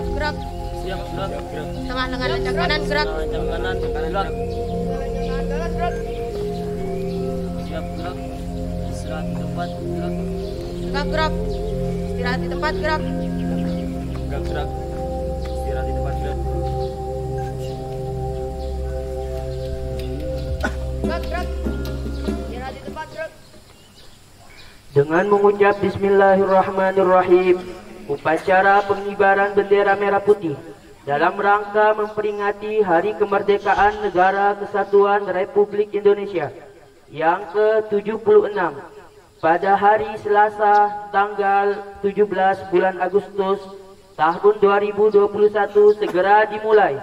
siap gerak. Siap gerak. Tengah lengan lencang kanan gerak. Lencang kanan gerak. Kanan gerak. Siap gerak. Istirahat di tempat gerak. Tegak gerak. Istirahat di tempat gerak. Tegak gerak. Istirahat di tempat gerak. Tegak gerak. Istirahat di tempat gerak. Dengan mengucap Bismillahirrahmanirrahim, upacara pengibaran bendera merah putih dalam rangka memperingati Hari Kemerdekaan Negara Kesatuan Republik Indonesia yang ke-76 pada hari Selasa tanggal 17 bulan Agustus tahun 2021 segera dimulai.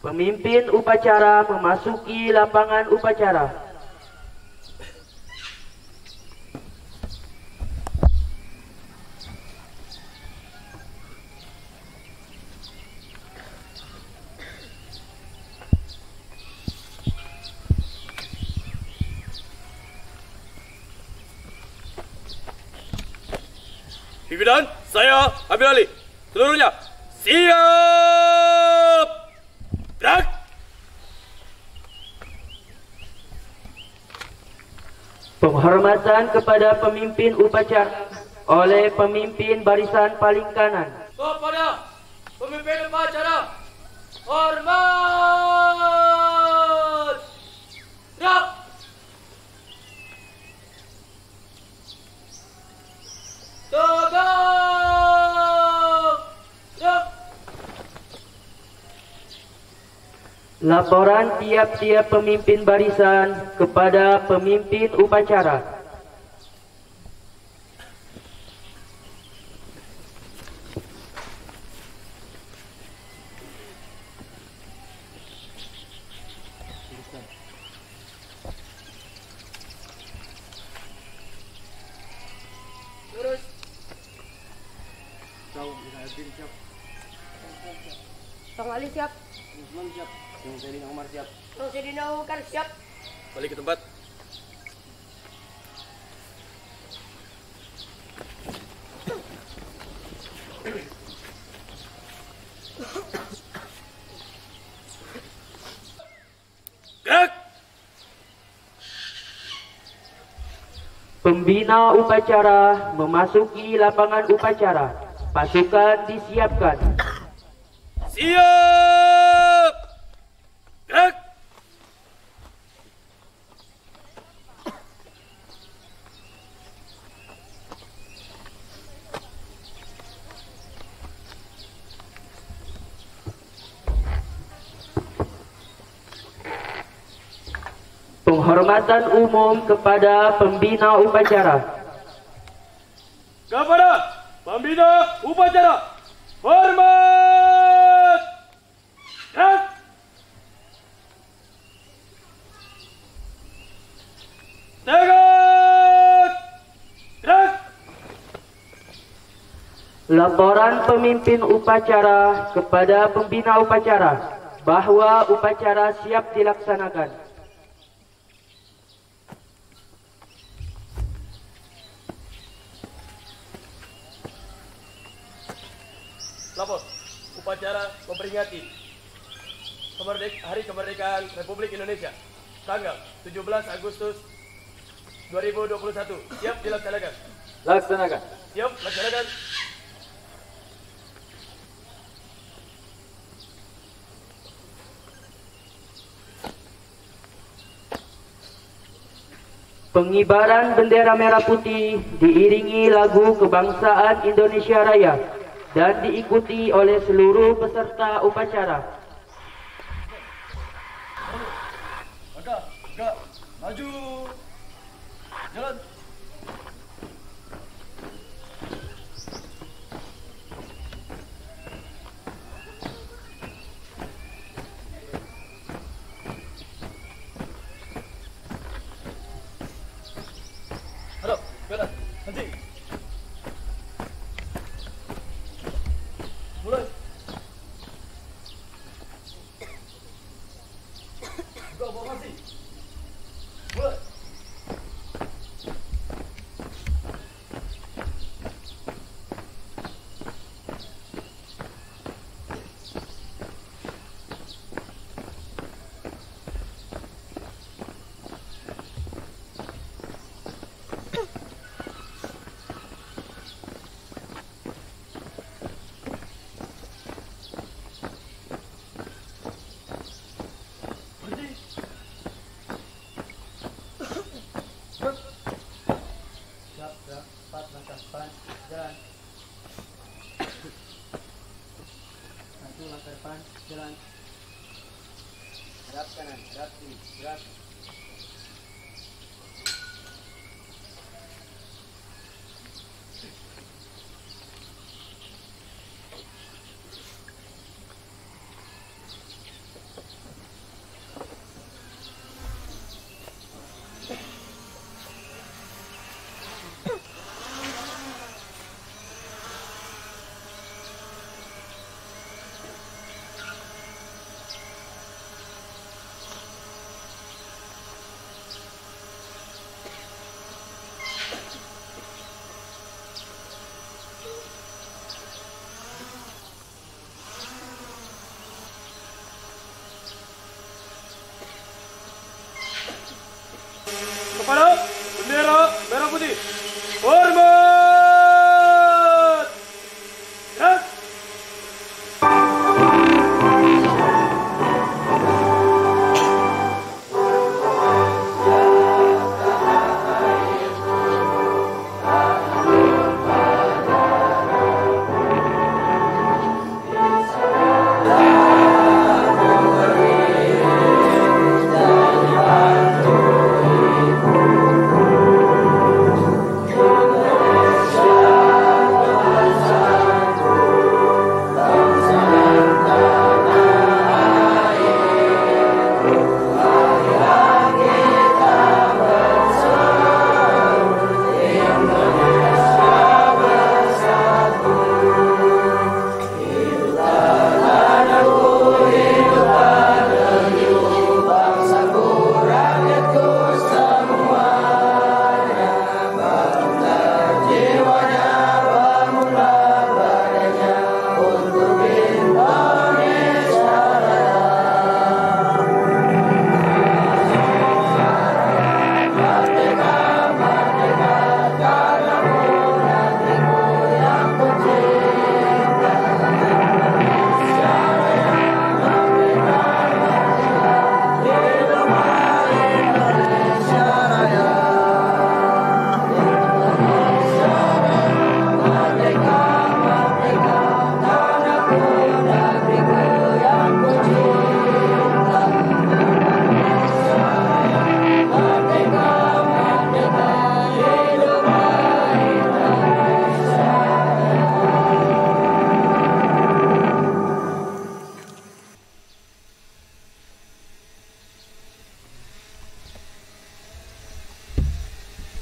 Pemimpin upacara memasuki lapangan upacara. Pimpinan, saya Amir Ali. Seluruhnya, siap! Gerak! Penghormatan kepada pemimpin upacara oleh pemimpin barisan paling kanan. Kepada pemimpin upacara, hormat! Gerak! Tegak! Gerak! Laporan tiap-tiap pemimpin barisan kepada pemimpin upacara. Lurus. Tong Ali siap. Usman siap. Yang Sedina Umar siap. Tong Sedina Umar siap. Balik ke tempat. Gerak! Pembina upacara memasuki lapangan upacara. Pasukan disiapkan. Siap! Gerak! Penghormatan umum kepada pembina upacara. Kepada pembina upacara, hormat! Gerak! Tegak! Gerak! Laporan pemimpin upacara kepada pembina upacara bahwa upacara siap dilaksanakan. Lapor, upacara memperingati Hari Kemerdekaan Republik Indonesia tanggal 17 Agustus 2021. Siap dilaksanakan. Laksanakan. Siap laksanakan. Pengibaran bendera merah putih diiringi lagu kebangsaan Indonesia Raya dan diikuti oleh seluruh peserta upacara. Agak, maju, jalan. Hadap, kanan, henti. Mulai. Go, formasi. Mulai. Maju langkah depan, jalan. Gerak kanan, gerak kiri, gerak. Kepada bendera merah putih. Hormat. Gerak.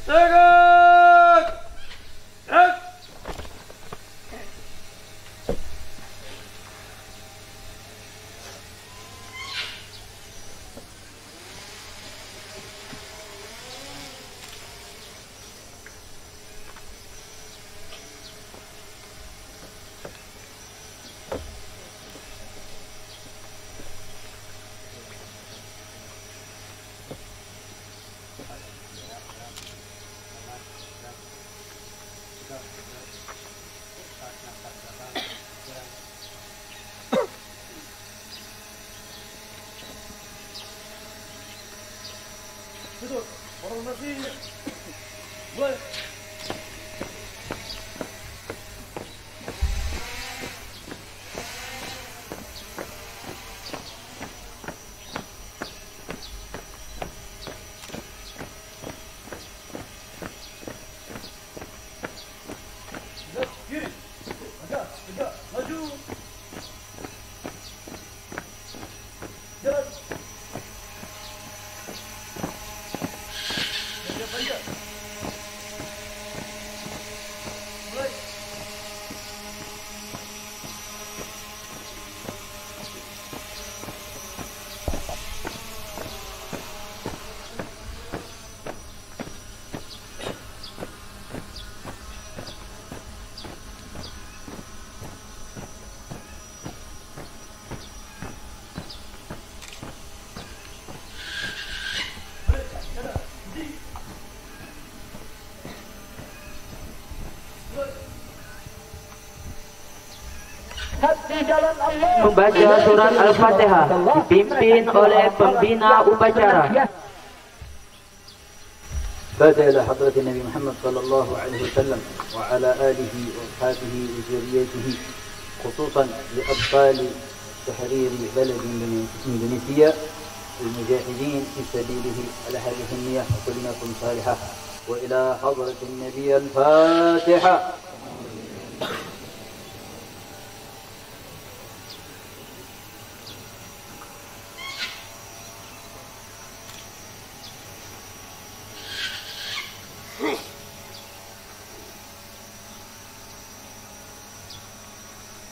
Tegak. Gerak. Betul, orang masih boleh. Kiri, agak, maju. Jalan. Membaca surat Al-Fatihah dipimpin oleh pembina upacara. فاتح إلى حضرة النبي محمد صلى الله عليه وسلم وعلى آله وأصحابه وذريته، خصوصا لأبطال تحرير بلد إندونيسيا المجاهدين في سبيله على هذه النية وكلمة صالحة. وإلى حضرة النبي الفاتحة.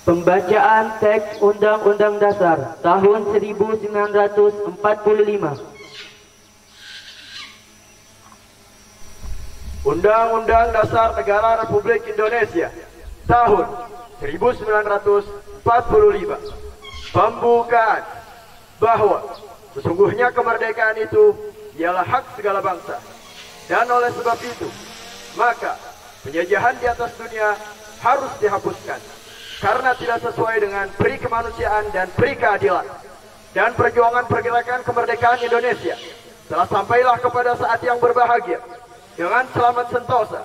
Pembacaan teks Undang-Undang Dasar tahun 1945. Undang-Undang Dasar Negara Republik Indonesia tahun 1945. Pembukaan bahwa sesungguhnya kemerdekaan itu ialah hak segala bangsa, dan oleh sebab itu maka penjajahan di atas dunia harus dihapuskan karena tidak sesuai dengan peri kemanusiaan dan peri keadilan. Dan perjuangan pergerakan kemerdekaan Indonesia telah sampailah kepada saat yang berbahagia dengan selamat sentosa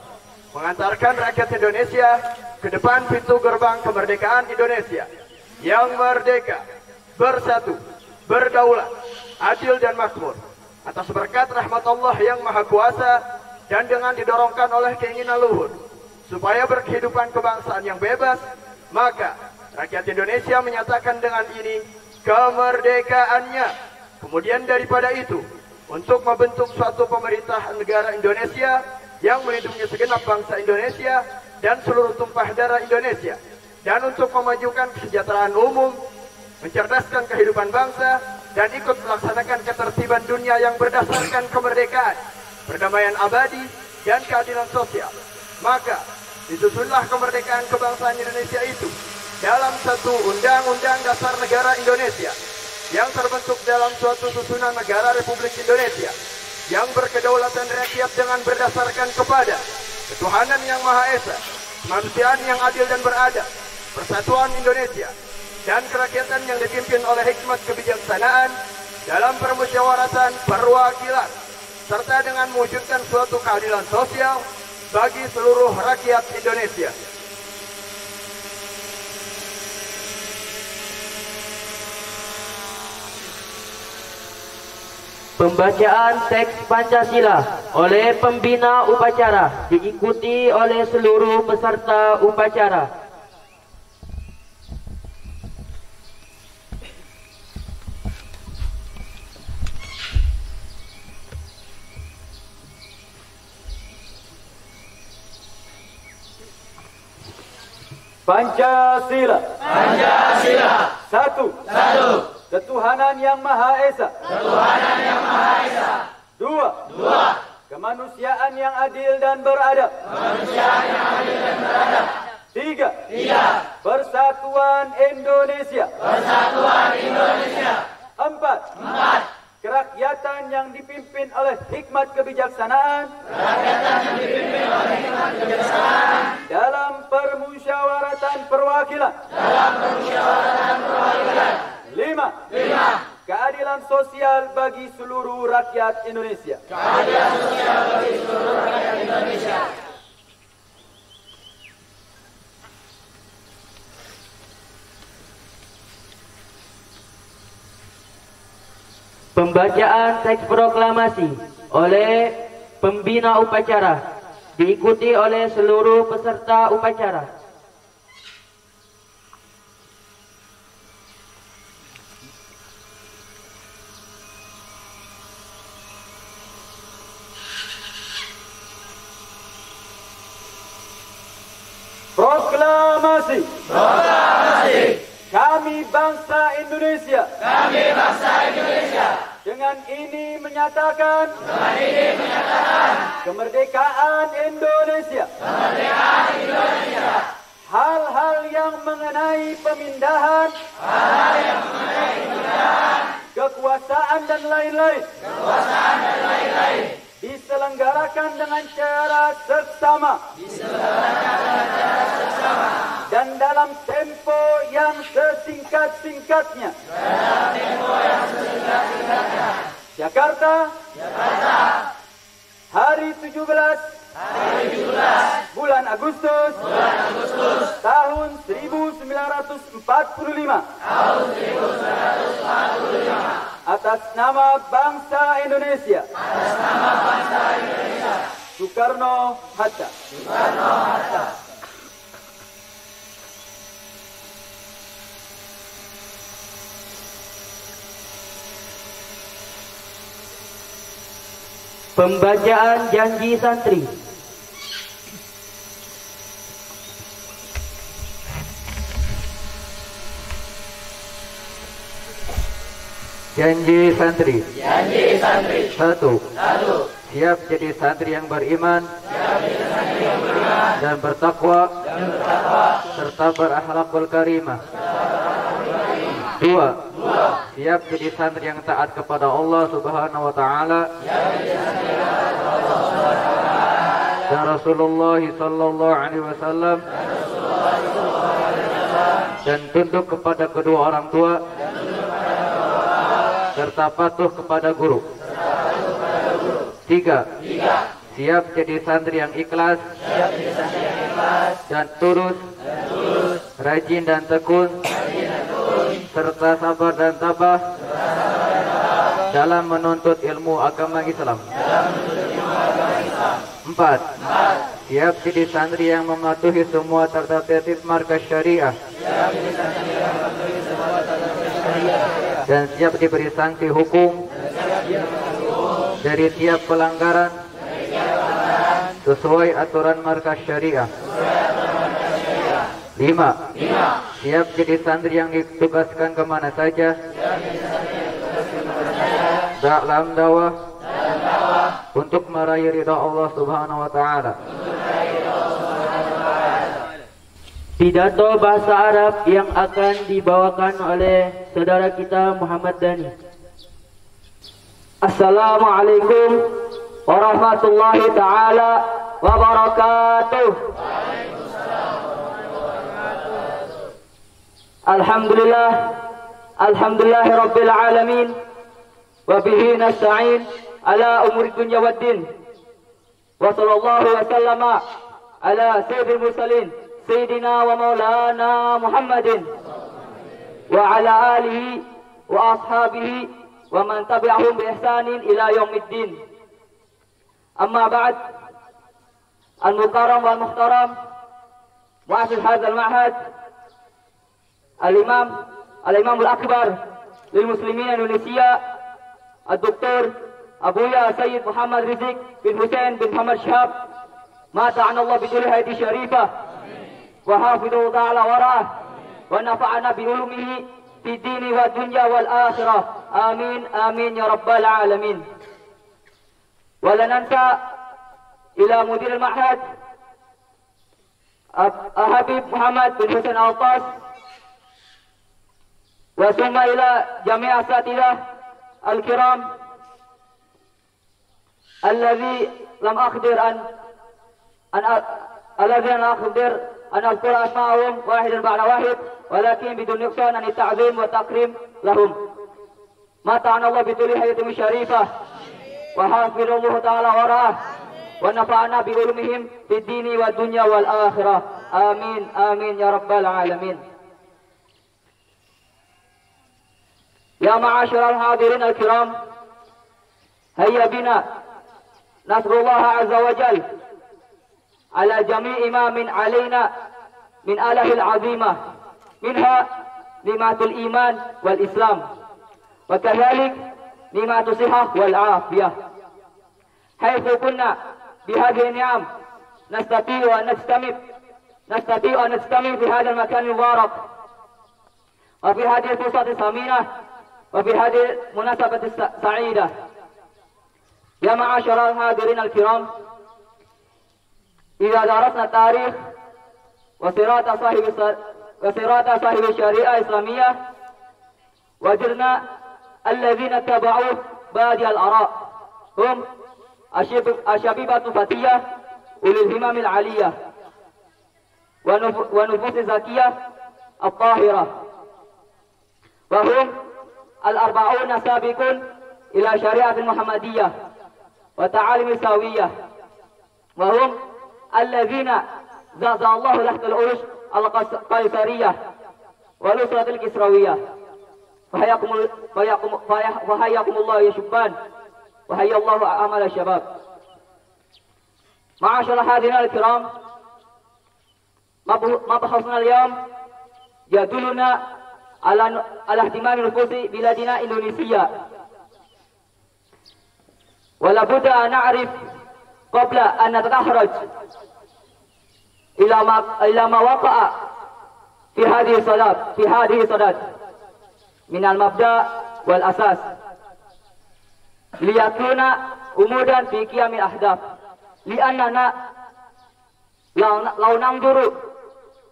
mengantarkan rakyat Indonesia ke depan pintu gerbang kemerdekaan Indonesia yang merdeka, bersatu, berdaulat, adil dan makmur atas berkat rahmat Allah yang Maha Kuasa, dan dengan didorongkan oleh keinginan luhur supaya berkehidupan kebangsaan yang bebas, maka rakyat Indonesia menyatakan dengan ini kemerdekaannya. Kemudian daripada itu, untuk membentuk suatu pemerintahan negara Indonesia yang melindungi segenap bangsa Indonesia dan seluruh tumpah darah Indonesia, dan untuk memajukan kesejahteraan umum, mencerdaskan kehidupan bangsa, dan ikut melaksanakan ketertiban dunia yang berdasarkan kemerdekaan, perdamaian abadi, dan keadilan sosial. Maka disusunlah kemerdekaan kebangsaan Indonesia itu dalam satu Undang-Undang Dasar Negara Indonesia yang terbentuk dalam suatu susunan negara Republik Indonesia yang berkedaulatan rakyat dengan berdasarkan kepada ketuhanan yang Maha Esa, kemanusiaan yang adil dan beradab, persatuan Indonesia, dan kerakyatan yang dipimpin oleh hikmat kebijaksanaan dalam permusyawaratan perwakilan, serta dengan mewujudkan suatu keadilan sosial bagi seluruh rakyat Indonesia. Pembacaan teks Pancasila oleh pembina upacara diikuti oleh seluruh peserta upacara. Pancasila. Pancasila. Satu. Ketuhanan yang Maha Esa. Ketuhanan yang Maha Esa. Dua. Kemanusiaan yang adil dan beradab. Kemanusiaan yang adil dan beradab. Tiga. Persatuan Indonesia. Persatuan Indonesia. Empat. Kerakyatan yang dipimpin oleh hikmat kebijaksanaan. Kerakyatan yang dipimpin oleh hikmat kebijaksanaan. Dalam permusyawaratan perwakilan. Lima. Keadilan sosial bagi seluruh rakyat Indonesia. Keadilan sosial bagi seluruh rakyat Indonesia. Pembacaan teks proklamasi oleh pembina upacara diikuti oleh seluruh peserta upacara. Proklamasi. Kami bangsa Indonesia. Dengan ini menyatakan kemerdekaan Indonesia. Hal-hal yang mengenai pemindahan, kekuasaan dan lain-lain diselenggarakan dengan cara seksama dan dalam tempo yang sesingkat-singkatnya. Jakarta, hari Hari 17 bulan Agustus tahun 1945 atas nama bangsa Indonesia Soekarno-Hatta. Pembacaan janji santri. Janji santri. Satu. Siap jadi santri yang beriman dan bertakwa serta berakhlakul karimah. Dua. Siap jadi santri yang taat kepada Allah Subhanahu wa taala dan Rasulullah sallallahu alaihi wasallam dan tunduk kepada kedua orang tua serta patuh kepada guru. Tiga. Siap jadi santri yang ikhlas dan tulus, rajin dan tekun, serta sabar dan tabah dalam menuntut ilmu agama Islam. Empat. Siap jadi santri yang mematuhi semua tertib markas syariah dan siap diberi sanksi hukum dari tiap pelanggaran sesuai aturan markas syariah. 5. Siap jadi santri yang ditugaskan kemana saja dalam dakwah untuk meraih ridha Allah Subhanahu wa taala. Pidato bahasa Arab yang akan dibawakan oleh saudara kita Muhammad Dhani. Assalamualaikum warahmatullahi taala wabarakatuh. Alhamdulillahi rabbil alamin wa bihi nasta'in ala umuri dunya waddin wa sallallahu wa sallama ala sayyidil mursalin sayyidina wa maulana Muhammadin wa ala alihi wa ashabihi wa man tabi'ahum bi ihsanin ila yaumiddin. Amma ba'd, al-mukarram wal muhtaram mu'assis hadzal ma'had al-imam al-akbar lil muslimin Indonesia al-doktor Abuya Sayyid Muhammad Rizik bin Hussein bin Muhammad Shihab mata'ana Allah bidul hayati syarifah wa hafidhu ta'ala warah wa nafa'ana bi ulumihi fi dini wa dunya wal akhirah. Amin amin ya rabbal alamin. Wala nansa ila mudir al-ma'had Habib Muhammad bin Hussein Al-Tas wa summa ila jami' asatidah al-kiram alladhi lam akhdir an أذكر أسماءهم واحدا بعد واحد ولكن بدون نقصان عن التعظيم والتكريم لهم. متعنا الله بطول حياتهم الشريفة وحافظ الله تعالى وراه ونفعنا بعلومهم في الدين والدنيا والآخرة. آمين آمين يا رب العالمين. يا معاشر الحاضرين الكرام، هيا بنا نسأل الله عز وجل على جميع ما من علينا من آله العظيمة، منها نعمة الإيمان والإسلام، وكذلك نعمة الصحة والعافية، حيث كنا بهذه النعم نستطيع أن نستمر في هذا المكان المبارك وفي هذه الفرصة الثمينة وفي هذه المناسبة السعيدة. يا معاشر الحاضرين الكرام، إذا درسنا التاريخ وسيرة صاحب الشريعة الإسلامية وجدنا الذين اتبعوا بادي الآراء هم الشبيبة الفتية أولي الهمم العالية ونفوس الزكية الطاهرة، وهم 40 سابقون إلى شريعة المحمدية وتعاليم السوية، وهم الذين زعزع الله تحت العروش القيصرية والأسرة الكسروية. وحياكم الله يا شبان، وحيا الله أعمال الشباب. معاشر الحاضرين الكرام، مبحثنا اليوم يدلنا على اهتمام نفوس بلادنا إندونيسيا، ولا بد أن نعرف قبل أن نتدحرج إلى ما وقع في هذه الصلاة من المبدأ والأساس، ليكون عمودا في قيام الأهداف. لأننا لو ننظر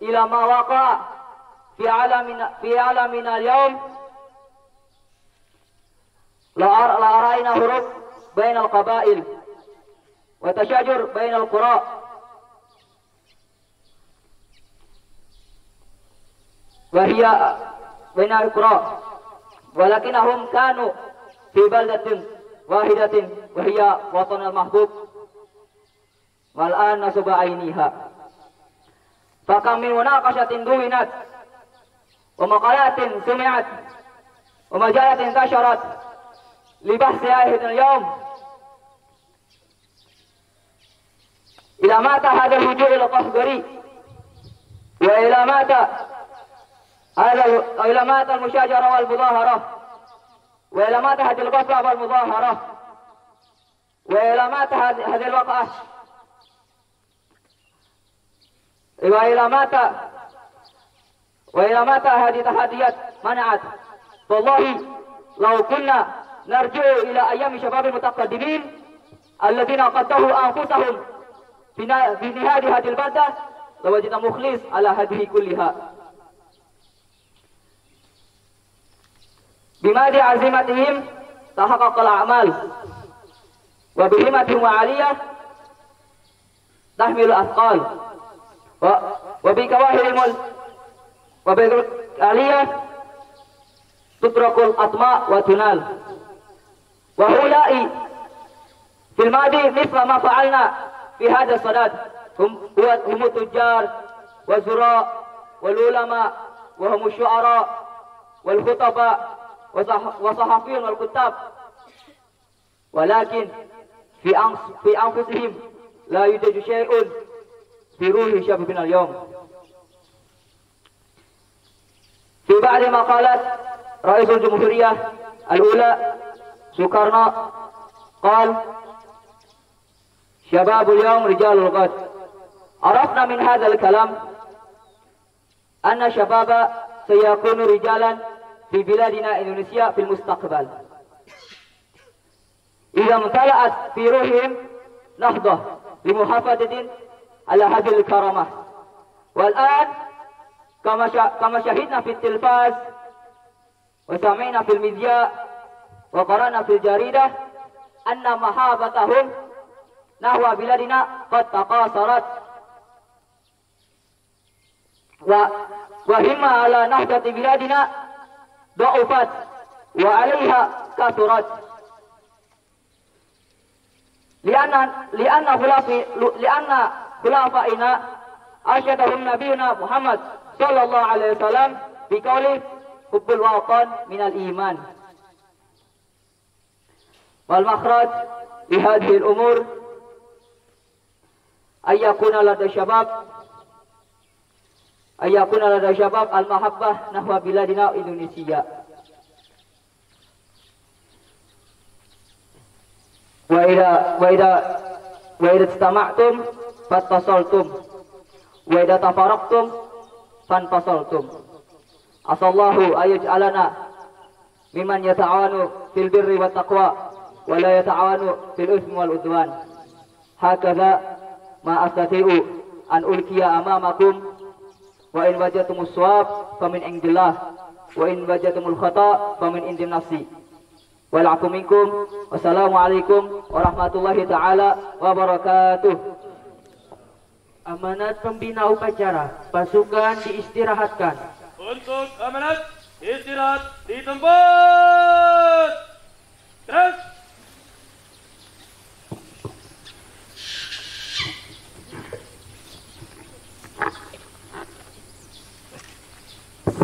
إلى ما وقع في عالمنا اليوم لأرأينا حروب بين القبائل وتشاجر بين القرى، وهي بين القرى، ولكنهم كانوا في بلدة واحدة وهي وطن المحبوب، والآن نصب عينيها. فكم من مناقشة دونت، ومقالات سمعت، ومجالات انتشرت لبحث هذا اليوم إلى متى هذا الهجوم القهري، وإلى متى المشاجرة والمظاهرة، وإلى متى هذه الغفلة والمظاهرة، وإلى متى هذه الوقعة، وإلى متى هذه التحديات منعت. والله لو كنا نرجع إلى أيام شباب المتقدمين الذين قدموا أنفسهم في نهاية هذه البلدة لوجدنا مخلص على هذه كلها. بماذا عزيمتهم تحقق الأعمال، وبهمتهم عالية تحمل الأثقال، وبكواهر وبالعالية تترك الأطماع وتنال. وهؤلاء في الماضي مثل ما فعلنا في هذا الصدد هم التجار والزراع والعلماء، وهم الشعراء والخطباء وصحفيون والكتاب، ولكن في أنفسهم لا يوجد شيء في روح شبابنا اليوم. في بعض مقالات رئيس الجمهورية الأولى سوكارنو قال: شباب اليوم رجال الغد. عرفنا من هذا الكلام أن الشباب سيكون رجالا في بلادنا إندونيسيا في المستقبل إذا امتلأت في روحهم نهضة لمحافظة على هذه الكرامة. والآن كما شاهدنا في التلفاز وسمعنا في المذياع وقرأنا في الجريدة أن محابتهم نحو بلادنا قد تقاصرت، وهمة على نهضة بلادنا ضعفت وعليها كثرت، لأن خلفائنا أرشدهم نبينا محمد صلى الله عليه وسلم بقوله: حب الوطن من الإيمان. والمخرج لهذه الأمور أن يكون لدى الشباب المحبة نحو بلادنا إندونيسيا. وإذا اجتمعتم فاتصلتم، وإذا تفرقتم فانفصلتم. عسى الله أن يجعلنا ممن يتعاون في البر والتقوى ولا يتعاون في الإثم والعدوان. هكذا ما أستطيع أن ألقي أمامكم، وإن وجدتم الصواب فمن عند الله، وإن وجدتم الخطأ فمن عند نفسي. والعفو منكم. والسلام عليكم warahmatullahi ta'ala wabarakatuh. Amanat pembina upacara, pasukan diistirahatkan. Untuk amanat, istirahat di tempat. Terus.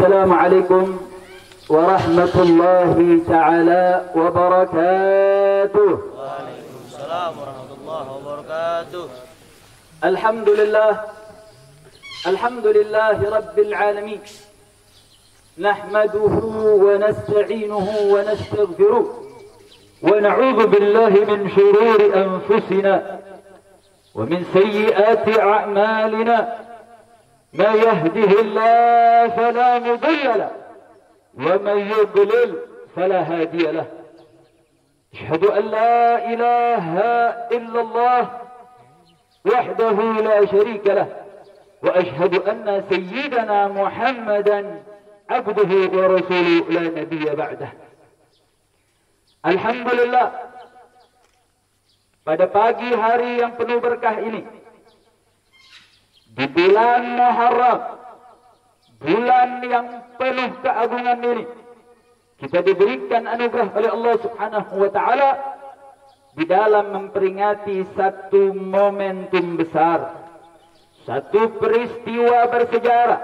Assalamualaikum warahmatullahi ta'ala wabarakatuh. Waalaikumsalam warahmatullahi wabarakatuh. Alhamdulillahi rabbil alamin. Nahmaduhu wa nasta'inuhu wa nastaghfiruh. Wa na'udzu billahi min shururi anfusina wa min sayyiati a'malina. ما يهده الله فلا مضل له ومن يضلل فلا هادي له أشهد أن لا إله إلا الله وحده لا شريك له وأشهد أن سيدنا محمدا عبده ورسوله لا نبي بعده. Alhamdulillah, pada pagi hari yang penuh berkah ini, di bulan Muharram, bulan yang penuh keagungan ini, kita diberikan anugerah oleh Allah Subhanahu wa taala di dalam memperingati satu momentum besar, satu peristiwa bersejarah,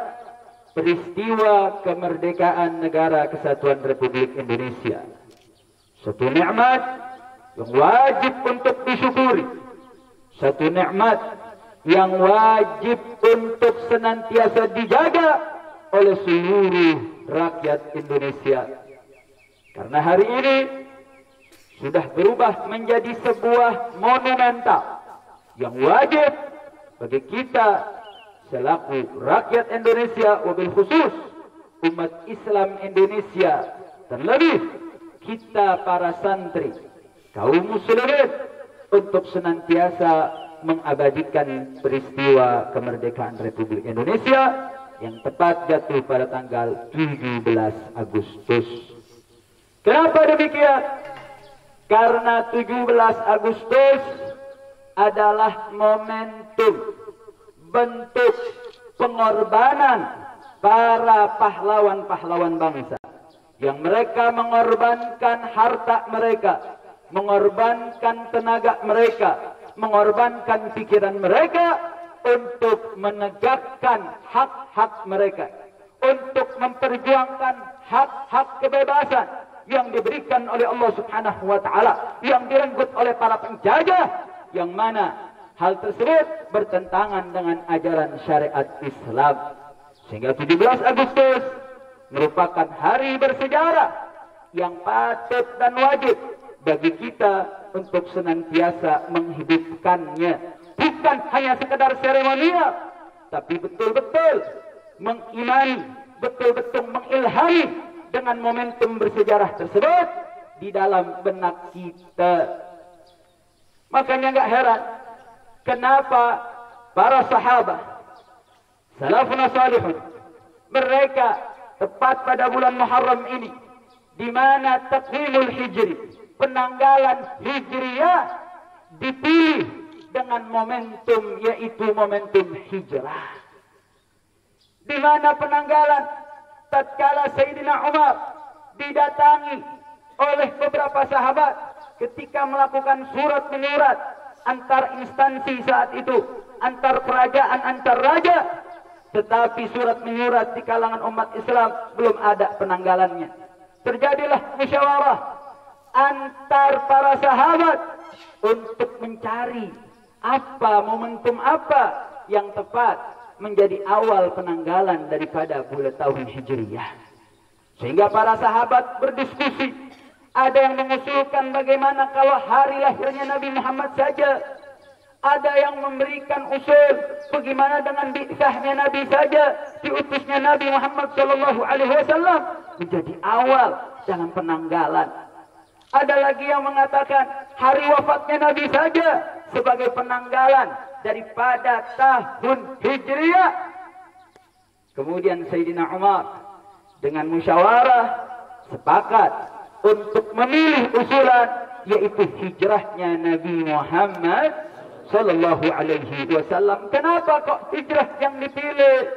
peristiwa kemerdekaan Negara Kesatuan Republik Indonesia. Satu nikmat yang wajib untuk disyukuri, satu nikmat yang wajib untuk senantiasa dijaga oleh seluruh rakyat Indonesia. Karena hari ini sudah berubah menjadi sebuah monumental yang wajib bagi kita selaku rakyat Indonesia, wabil khusus umat Islam Indonesia, terlebih kita para santri, kaum muslimin, untuk senantiasa mengabadikan peristiwa kemerdekaan Republik Indonesia yang tepat jatuh pada tanggal 17 Agustus. Kenapa demikian? Karena 17 Agustus adalah momentum bentuk pengorbanan para pahlawan-pahlawan bangsa yang mereka mengorbankan harta mereka, mengorbankan tenaga mereka, mengorbankan pikiran mereka untuk menegakkan hak-hak mereka, untuk memperjuangkan hak-hak kebebasan yang diberikan oleh Allah Subhanahu wa taala, yang direnggut oleh para penjajah, yang mana hal tersebut bertentangan dengan ajaran syariat Islam. Sehingga 17 Agustus merupakan hari bersejarah yang patut dan wajib bagi kita untuk senantiasa menghidupkannya, bukan hanya sekedar seremonial, tapi betul-betul mengimani, betul-betul mengilhami dengan momentum bersejarah tersebut di dalam benak kita. Makanya nggak heran kenapa para sahabat salafun salihun, mereka tepat pada bulan Muharram ini, di mana taqwimul hijri, penanggalan hijriyah, dipilih dengan momentum, yaitu momentum hijrah. Di mana penanggalan tatkala Sayyidina Umar didatangi oleh beberapa sahabat ketika melakukan surat menyurat antar instansi saat itu, antar kerajaan, antar raja, tetapi surat menyurat di kalangan umat Islam belum ada penanggalannya. Terjadilah musyawarah antar para sahabat untuk mencari momentum apa yang tepat menjadi awal penanggalan daripada bulan tahun Hijriyah. Sehingga para sahabat berdiskusi. Ada yang mengusulkan bagaimana kalau hari lahirnya Nabi Muhammad saja. Ada yang memberikan usul bagaimana dengan bi'tsahnya Nabi saja, diutusnya Nabi Muhammad SAW menjadi awal dalam penanggalan. Ada lagi yang mengatakan hari wafatnya Nabi saja sebagai penanggalan daripada tahun Hijriyah. Kemudian Sayyidina Umar dengan musyawarah sepakat untuk memilih usulan, yaitu hijrahnya Nabi Muhammad Sallallahu Alaihi Wasallam. Kenapa kok hijrah yang dipilih?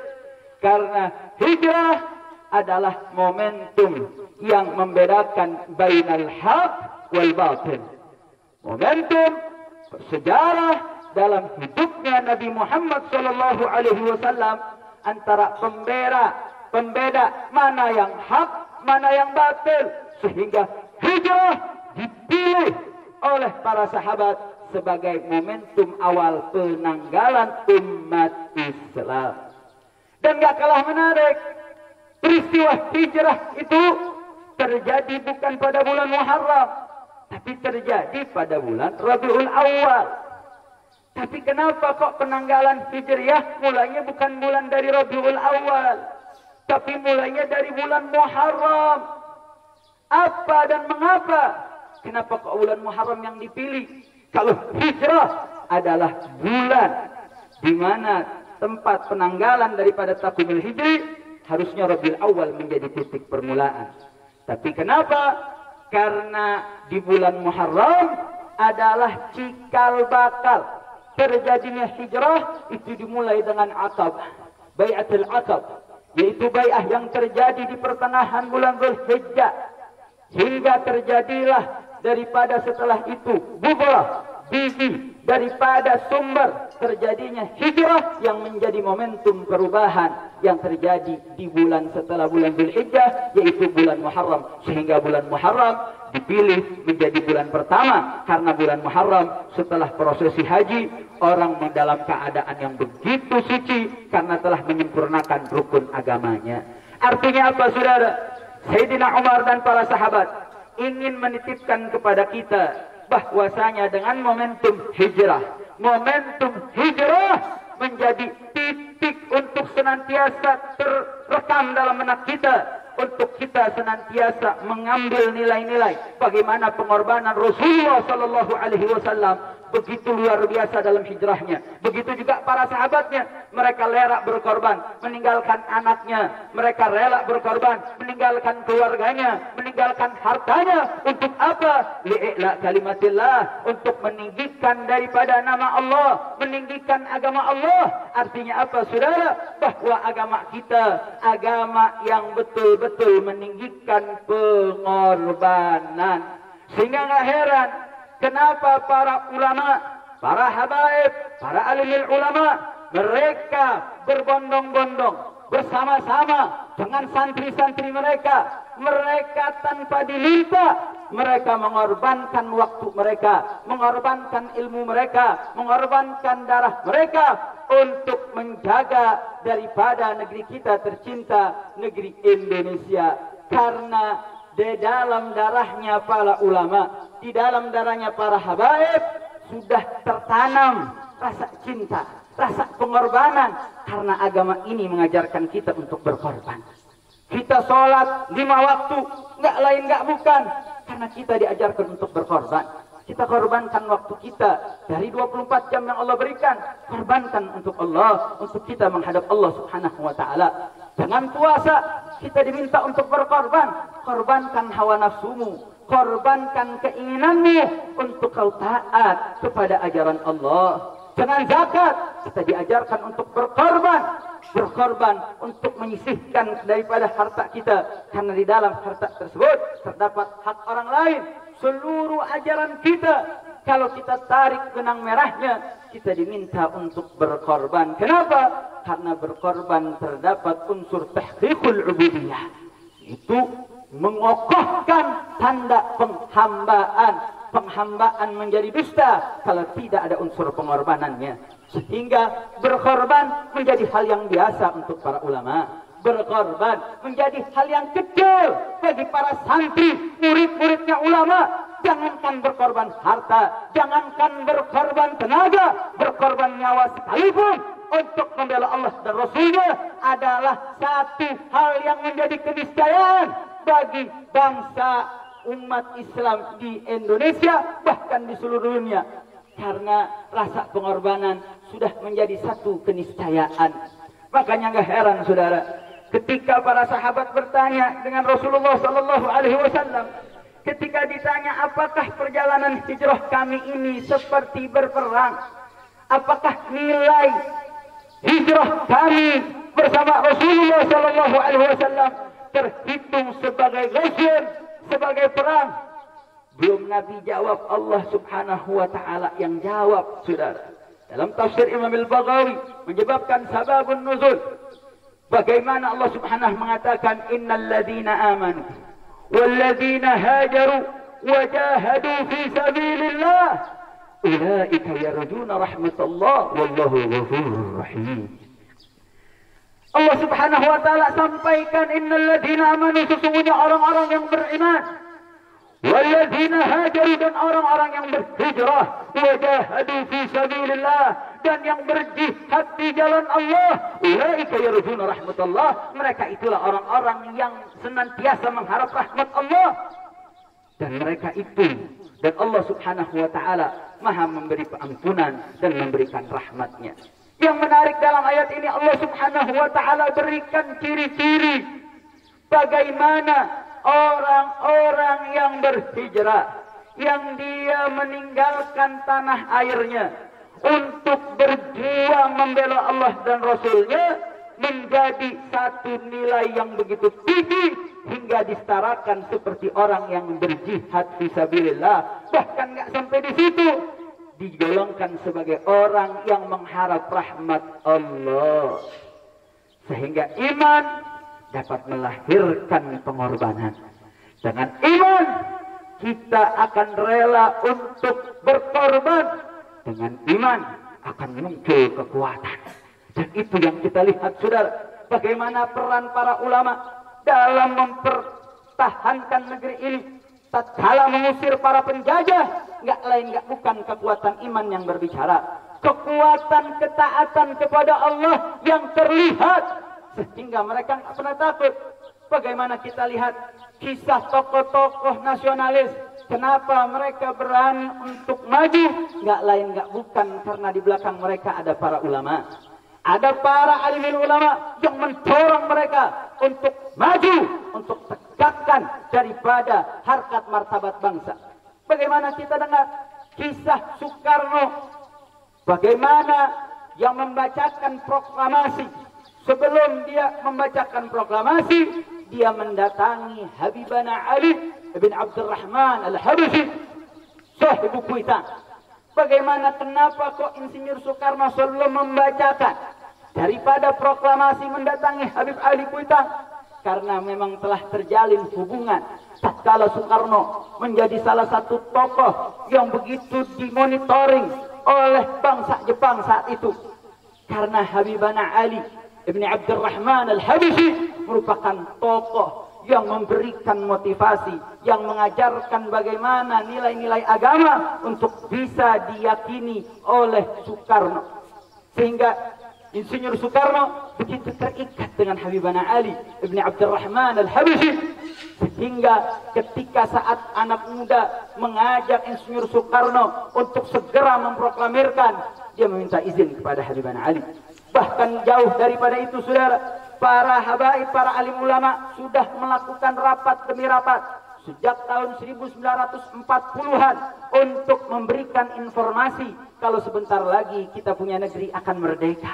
Karena hijrah adalah momentum yang membedakan bainal haq wal batil. Momentum sejarah dalam hidupnya Nabi Muhammad Sallallahu Alaihi Wasallam antara pembela pembeda mana yang hak, mana yang batil, sehingga hijrah dipilih oleh para sahabat sebagai momentum awal penanggalan umat Islam. Dan gak kalah menarik, peristiwa hijrah itu terjadi bukan pada bulan Muharram, tapi terjadi pada bulan Rabiul Awal. Tapi kenapa kok penanggalan hijriah mulainya bukan bulan dari Rabiul Awal, tapi mulainya dari bulan Muharram? Apa dan mengapa? Kenapa kok bulan Muharram yang dipilih? Kalau hijrah adalah bulan di mana tempat penanggalan daripada takwimul hijri, harusnya Rabiul Awal menjadi titik permulaan. Tapi kenapa? Karena di bulan Muharram adalah cikal bakal terjadinya hijrah. Itu dimulai dengan Aqabah, Bai'atul Aqabah, yaitu bai'ah yang terjadi di pertengahan bulan Dzulhijjah, hingga terjadilah daripada setelah itu bubrah, biji daripada sumber terjadinya hijrah yang menjadi momentum perubahan yang terjadi di bulan setelah bulan Dzulhijjah, yaitu bulan Muharram. Sehingga bulan Muharram dipilih menjadi bulan pertama karena bulan Muharram setelah prosesi haji, orang dalam keadaan yang begitu suci karena telah menyempurnakan rukun agamanya. Artinya apa, saudara? Sayyidina Umar dan para sahabat ingin menitipkan kepada kita bahwasanya dengan momentum hijrah menjadi titik untuk senantiasa terekam dalam benak kita, untuk kita senantiasa mengambil nilai-nilai bagaimana pengorbanan Rasulullah Sallallahu Alaihi Wasallam begitu luar biasa dalam hijrahnya. Begitu juga para sahabatnya, mereka rela berkorban meninggalkan anaknya, mereka rela berkorban meninggalkan keluarganya, meninggalkan hartanya. Untuk apa? Li'ila kalimatillah, untuk meninggikan daripada nama Allah, meninggikan agama Allah. Artinya apa, saudara? Bahwa agama kita agama yang betul-betul meninggikan pengorbanan. Sehingga nggak heran kenapa para ulama, para habaib, para alimul ulama, mereka berbondong-bondong bersama-sama dengan santri-santri mereka. Mereka tanpa diminta, mereka mengorbankan waktu mereka, mengorbankan ilmu mereka, mengorbankan darah mereka untuk menjaga daripada negeri kita tercinta, negeri Indonesia. Karena di dalam darahnya para ulama, di dalam darahnya para habaib sudah tertanam rasa cinta, rasa pengorbanan. Karena agama ini mengajarkan kita untuk berkorban. Kita sholat 5 waktu, nggak lain nggak bukan, karena kita diajarkan untuk berkorban. Kita korbankan waktu kita dari 24 jam yang Allah berikan, korbankan untuk Allah, untuk kita menghadap Allah Subhanahu wa taala. Dengan puasa kita diminta untuk berkorban, korbankan hawa nafsumu, korbankan keinginanmu untuk kau taat kepada ajaran Allah. Dengan zakat kita diajarkan untuk berkorban untuk menyisihkan daripada harta kita, karena di dalam harta tersebut terdapat hak orang lain. Seluruh ajaran kita, kalau kita tarik benang merahnya, kita diminta untuk berkorban. Kenapa? Karena berkorban terdapat unsur tahqiqul ubudiyah, itu mengokohkan tanda penghambaan menjadi dusta kalau tidak ada unsur pengorbanannya. Sehingga berkorban menjadi hal yang biasa untuk para ulama. Berkorban menjadi hal yang kecil bagi para santri, murid-muridnya ulama. Jangankan berkorban harta, jangankan berkorban tenaga, berkorban nyawa sekalipun untuk membela Allah dan Rasulnya adalah satu hal yang menjadi keniscayaan bagi bangsa umat Islam di Indonesia, bahkan di seluruh dunia. Karena rasa pengorbanan sudah menjadi satu keniscayaan. Makanya nggak heran, saudara, ketika para sahabat bertanya dengan Rasulullah Sallallahu Alaihi Wasallam, ketika ditanya apakah perjalanan hijrah kami ini seperti berperang, apakah nilai hijrah kami bersama Rasulullah Sallallahu Alaihi Wasallam terhitung sebagai ghazwah, sebagai perang? Belum Nabi jawab, Allah Subhanahu wa taala yang jawab, saudara. Dalam tafsir Imam Al-Baghawi menyebabkan sababun nuzul, Bagaimana Allah Subhanahu mengatakan innal ladzina amanu wal ladzina hajaru wa jahadu fi sabilillah ulaika yarjuna rahmatallah wallahu ghafurur rahim. Allah Subhanahu wa taala sampaikan innal ladzina amanu, sesungguhnya orang-orang yang beriman, wal ladzina hajaru, dan orang-orang yang berhijrah, wa jahadu fi sabilillah, dan yang berjihad di jalan Allah, ulaika yarjuna rahmatullah, mereka itulah orang-orang yang senantiasa mengharap rahmat Allah. Dan mereka itu, dan Allah Subhanahu wa taala Maha memberi pengampunan dan memberikan rahmatnya. Yang menarik dalam ayat ini, Allah Subhanahu wa taala berikan ciri-ciri bagaimana orang-orang yang berhijrah, yang dia meninggalkan tanah airnya untuk berjuang membela Allah dan Rasulnya, menjadi satu nilai yang begitu tinggi hingga disetarakan seperti orang yang berjihad fisabilillah. Bahkan nggak sampai di situ, digolongkan sebagai orang yang mengharap rahmat Allah, sehingga iman dapat melahirkan pengorbanan. Dengan iman kita akan rela untuk berkorban. Dengan iman akan muncul kekuatan. Dan itu yang kita lihat, saudara, bagaimana peran para ulama dalam mempertahankan negeri ini tatkala mengusir para penjajah. Nggak lain nggak bukan kekuatan iman yang berbicara, kekuatan ketaatan kepada Allah yang terlihat, sehingga mereka nggak pernah takut. Bagaimana kita lihat kisah tokoh-tokoh nasionalis, kenapa mereka berani untuk maju? Nggak lain nggak bukan karena di belakang mereka ada para ulama, ada para alim ulama yang mendorong mereka untuk maju, untuk tegakkan daripada harkat martabat bangsa. Bagaimana kita dengar kisah Soekarno, bagaimana yang membacakan proklamasi. Sebelum dia membacakan proklamasi, dia mendatangi Habibana Ali bin Abdurrahman Al-Habsyi, sahibu Kuitang. Bagaimana, kenapa kok Insinyur Soekarno sebelum membacakan daripada proklamasi mendatangi Habib Ali Kuitang? Karena memang telah terjalin hubungan tatkala Soekarno menjadi salah satu tokoh yang begitu dimonitoring oleh bangsa Jepang saat itu. Karena Habibana Ali Ibn Abdurrahman Al-Habsyi merupakan tokoh yang memberikan motivasi, yang mengajarkan bagaimana nilai-nilai agama untuk bisa diyakini oleh Soekarno. Sehingga Insinyur Soekarno begitu terikat dengan Habibana Ali Ibn Abdurrahman Al-Habsyi, sehingga ketika saat anak muda mengajak Insinyur Soekarno untuk segera memproklamirkan, dia meminta izin kepada Habibana Ali. Bahkan jauh daripada itu, saudara, para habaib, para alim ulama sudah melakukan rapat demi rapat sejak tahun 1940-an untuk memberikan informasi kalau sebentar lagi kita punya negeri akan merdeka.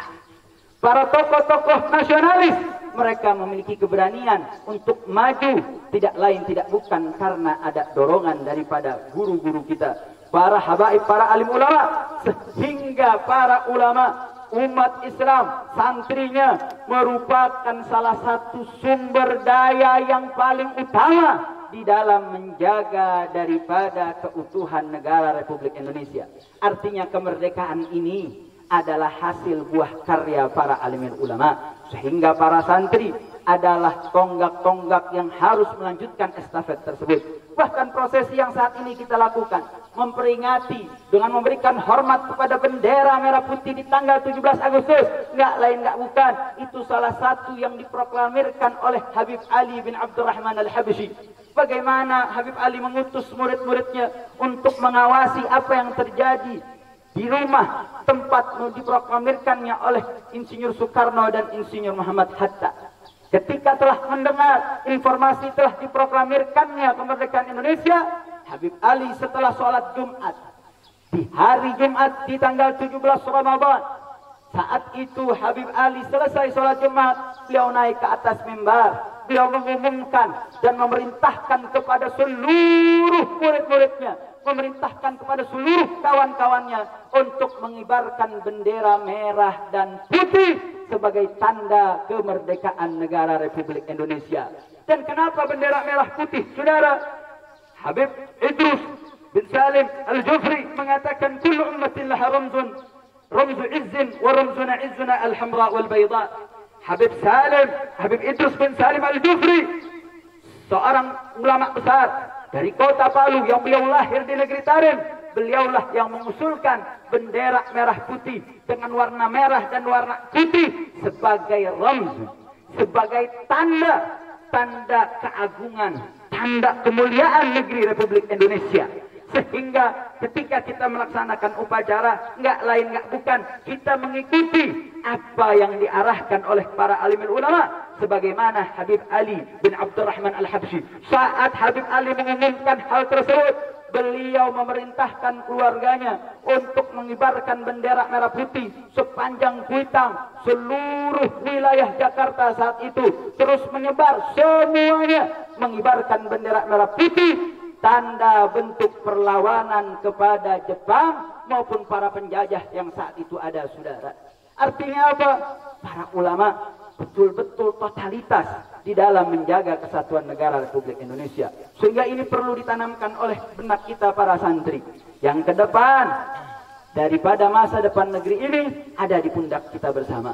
Para tokoh-tokoh nasionalis, mereka memiliki keberanian untuk maju, tidak lain tidak bukan karena ada dorongan daripada guru-guru kita, para habaib, para alim ulama, sehingga para ulama umat Islam, santrinya, merupakan salah satu sumber daya yang paling utama di dalam menjaga daripada keutuhan negara Republik Indonesia. Artinya kemerdekaan ini adalah hasil buah karya para alimin ulama, sehingga para santri adalah tonggak-tonggak yang harus melanjutkan estafet tersebut. Bahkan prosesi yang saat ini kita lakukan, memperingati dengan memberikan hormat kepada bendera merah putih di tanggal 17 Agustus, nggak lain nggak bukan, itu salah satu yang diproklamirkan oleh Habib Ali bin Abdurrahman Al-Habsyi. Bagaimana Habib Ali mengutus murid-muridnya untuk mengawasi apa yang terjadi di rumah tempat diproklamirkannya oleh Insinyur Soekarno dan Insinyur Muhammad Hatta. Ketika telah mendengar informasi telah diproklamirkannya kemerdekaan Indonesia, Habib Ali setelah sholat Jumat, di hari Jumat di tanggal 17 Ramadan, saat itu Habib Ali selesai sholat Jumat, beliau naik ke atas mimbar, beliau mengumumkan dan memerintahkan kepada seluruh murid-muridnya, memerintahkan kepada seluruh kawan-kawannya untuk mengibarkan bendera merah dan putih sebagai tanda kemerdekaan negara Republik Indonesia. Dan kenapa bendera merah putih, saudara? Habib Idrus bin Salim Al-Jufri mengatakan kullu ummatin laha ramzun, ramzu izzin wa ramzuna izzuna al-hamra wal bayda. Habib Idrus bin Salim Al-Jufri, seorang ulama besar dari kota Palu yang beliau lahir di negeri Tarim. Beliaulah yang mengusulkan bendera merah putih dengan warna merah dan warna putih sebagai ramz, sebagai tanda keagungan, tanda kemuliaan negeri Republik Indonesia. Sehingga ketika kita melaksanakan upacara, nggak lain nggak bukan kita mengikuti apa yang diarahkan oleh para alimul ulama. Sebagaimana Habib Ali bin Abdurrahman Al-Habsyi, saat Habib Ali mengumumkan hal tersebut, beliau memerintahkan keluarganya untuk mengibarkan bendera merah putih sepanjang Kuitang, seluruh wilayah Jakarta saat itu terus menyebar, semuanya mengibarkan bendera merah putih, tanda bentuk perlawanan kepada Jepang maupun para penjajah yang saat itu ada, saudara. Artinya apa? Para ulama betul-betul totalitas di dalam menjaga kesatuan negara Republik Indonesia. Sehingga ini perlu ditanamkan oleh benak kita para santri. Yang ke depan, daripada masa depan negeri ini ada di pundak kita bersama.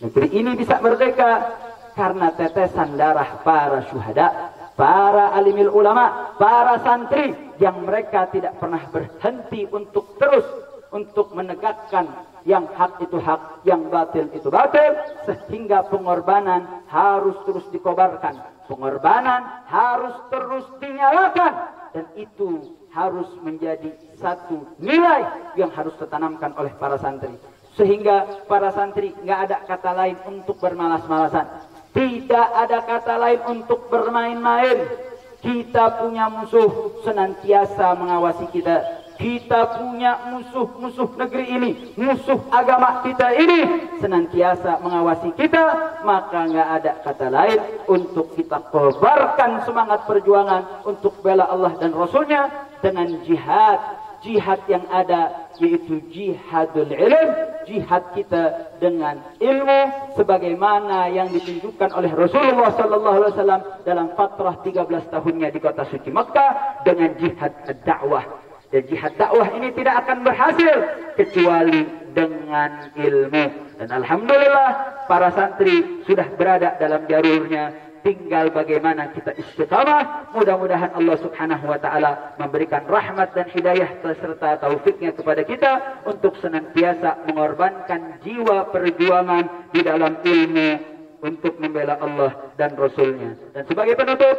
Negeri ini bisa merdeka karena tetesan darah para syuhada, para alimil ulama, para santri yang mereka tidak pernah berhenti untuk terus untuk menegakkan yang hak itu hak, yang batil itu batil, sehingga pengorbanan harus terus dikobarkan, pengorbanan harus terus dinyalakan, dan itu harus menjadi satu nilai yang harus ditanamkan oleh para santri. Sehingga para santri nggak ada kata lain untuk bermalas-malasan, tidak ada kata lain untuk bermain-main. Kita punya musuh senantiasa mengawasi kita. Kita punya musuh negeri ini, musuh agama kita ini senantiasa mengawasi kita. Maka nggak ada kata lain untuk kita kobarkan semangat perjuangan untuk bela Allah dan Rasulnya dengan jihad yang ada, yaitu jihadul ilm, jihad kita dengan ilmu sebagaimana yang ditunjukkan oleh Rasulullah SAW dalam fatrah 13 tahunnya di kota suci Makkah dengan jihad dakwah. Dan jihad dakwah ini tidak akan berhasil kecuali dengan ilmu. Dan alhamdulillah para santri sudah berada dalam jalurnya. Tinggal bagaimana kita istiqamah. Mudah-mudahan Allah Subhanahu wa taala memberikan rahmat dan hidayah serta taufiknya kepada kita untuk senantiasa mengorbankan jiwa perjuangan di dalam ilmu untuk membela Allah dan Rasulnya. Dan sebagai penutup,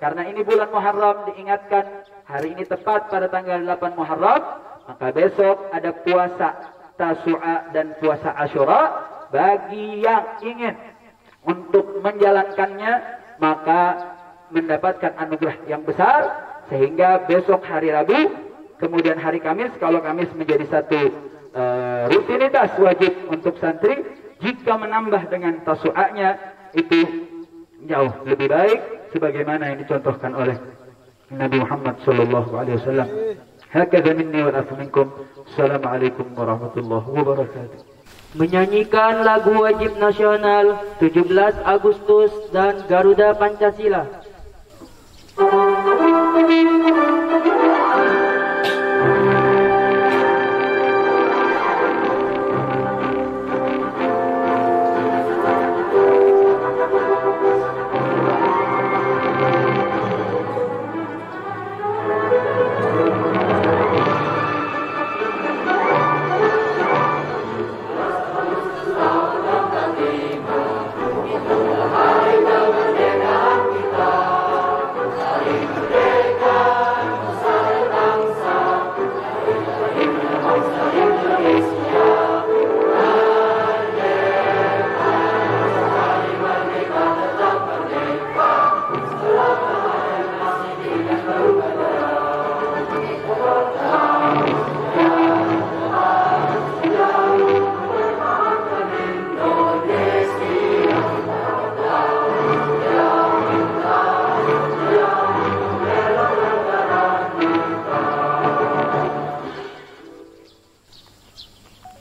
karena ini bulan Muharram, diingatkan hari ini tepat pada tanggal 8 Muharram, maka besok ada puasa Tasu'a dan puasa Asyura. Bagi yang ingin untuk menjalankannya, maka mendapatkan anugerah yang besar, sehingga besok hari Rabu, kemudian hari Kamis, kalau Kamis menjadi satu rutinitas wajib untuk santri, jika menambah dengan Tasu'anya itu jauh lebih baik, sebagaimana yang dicontohkan oleh Nabi Muhammad sallallahu alaihi wasallam. Hakadha minni wa afu minkum. Assalamualaikum warahmatullahi wabarakatuh. Menyanyikan lagu wajib nasional 17 Agustus dan Garuda Pancasila.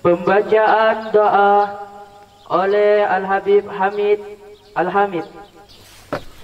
Pembacaan doa oleh Al-Habib Hamid Al-Hamid.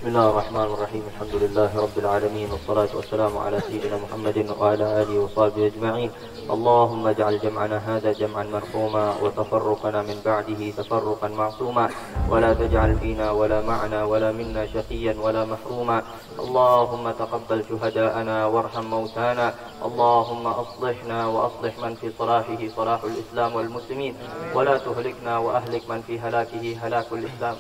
بسم الله الرحمن الرحيم الحمد لله رب العالمين والصلاة والسلام على سيدنا محمد وعلى آله وصحبه أجمعين. اللهم اجعل جمعنا هذا جمعا مرحوما وتفرقنا من بعده تفرقا معصوما ولا تجعل فينا ولا معنا ولا منا شقيا ولا محروما. اللهم تقبل شهداءنا وارحم موتانا. اللهم أصلحنا وأصلح من في صلاحه صلاح الإسلام والمسلمين ولا تهلكنا وأهلك من في هلاكه هلاك الإسلام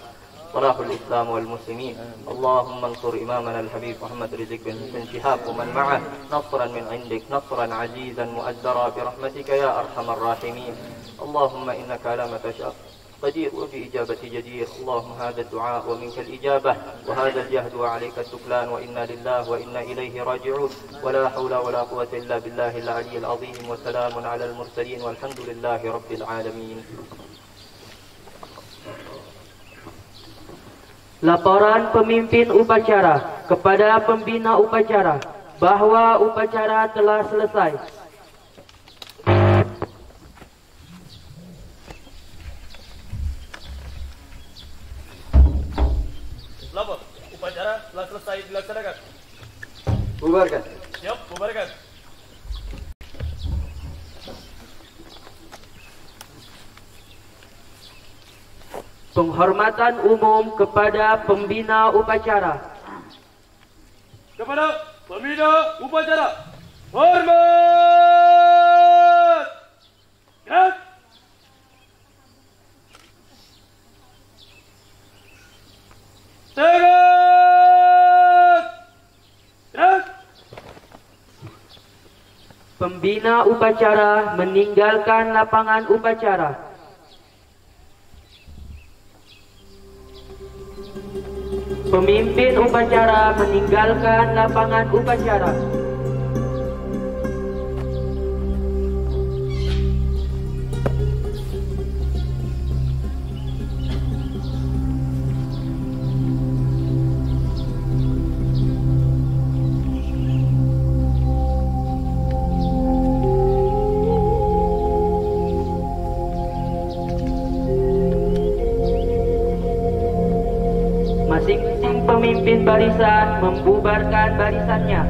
صلاح الإسلام والمسلمين. اللهم انصر إمامنا الحبيب محمد رزق بن شهاب ومن معه نصرا من عندك نصرا عزيزا مؤزرا برحمتك يا أرحم الراحمين. اللهم إنك على ما تشاء قدير وبإجابة جدير. اللهم هذا الدعاء ومنك الإجابة وهذا الجهد وعليك التكلان وإنا لله وإنا إليه راجعون ولا حول ولا قوة إلا بالله العلي العظيم وسلام على المرسلين والحمد لله رب العالمين. Laporan pemimpin upacara kepada pembina upacara bahwa upacara telah selesai. Lapor, upacara telah selesai dilaksanakan. Bubarkan. Siap, bubarkan. Penghormatan umum kepada pembina upacara. Kepada pembina upacara, hormat. Gerak. Tegak. Gerak. Pembina upacara meninggalkan lapangan upacara. Pemimpin upacara meninggalkan lapangan upacara. Masing-masing pemimpin barisan membubarkan barisannya.